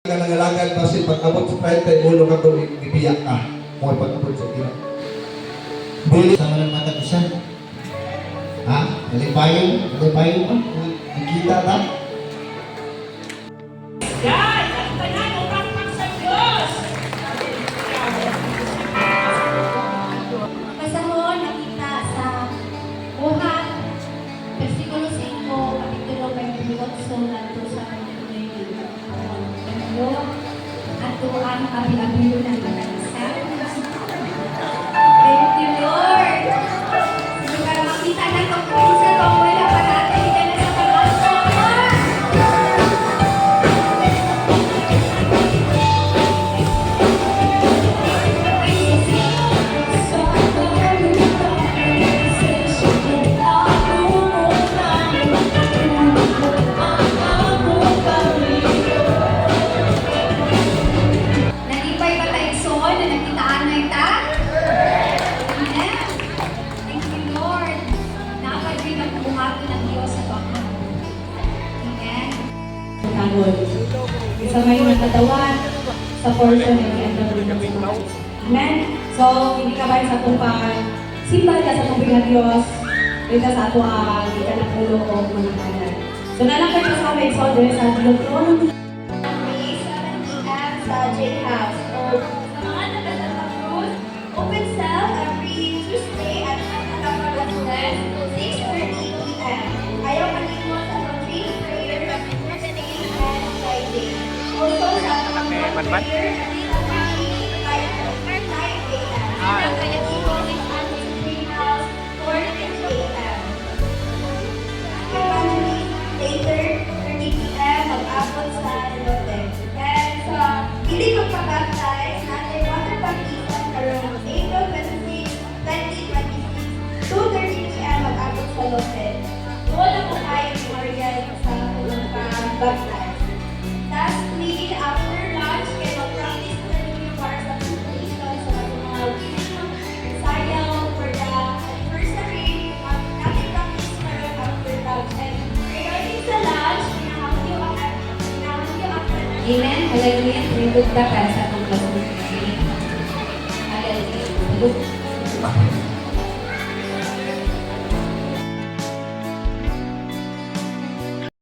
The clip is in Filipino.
Nangalagan kasi pag abot sa kahit kay ulo ka to, ipiyak ka. Kung pag abot sa kira. Bili. Sama ng mata isa. Ha? Nalipayon? Nalipayon ba? Nakita ba? Yan! Ang tanan, upang sa Diyos! Pasahon nakita sa Buhat, versikulo 5, kapitulo 28, nandito sa ato ang abi-abiyo ng mga isa. Thank you, Lord! Sige, para makita na itong prinsa kung wala pa natin ka na sa pag-asa. Nalipay ba tayo son na nakitaan na ita? Amen. Thank you, Lord. Nakapagay ang buhato ng Diyos sa baka. Amen. Tangol. Isa may natatawan sa portion ng Amen. Amen. So, hindi ka ba sa itong simbal ka sa tubig ng Diyos, dito sa ato hindi ka napulo o manakanan. So, nalakad ka sa may solder sa Diyos. May 7 p.m. sa J House. O sa mga taga-Santa Cruz, open cell every Tuesday at Alas 6:30 p.m. Ayaw kalimot sa pag-read prayer every Thursday and Friday. Also sa prayer every 9 a.m. House 4:30 a.m. Evangeline later 30 p.m. mag-abot sa Lote. And sa hindi magpabaptize, natin water baptism karong April 26, 2026, 2:30 p.m. mag-abot sa Lote. Doon na po tayo ni Marian sa pag-baptize. Lastly, after lunch, kayo mag-practice na rin para sa completion sa mga sayaw for the anniversary. Natin practice na rin after lunch. And regarding sa lunch, pinahawag yung Amen. Hallelujah. Ringod ka para sa atong class. Hallelujah.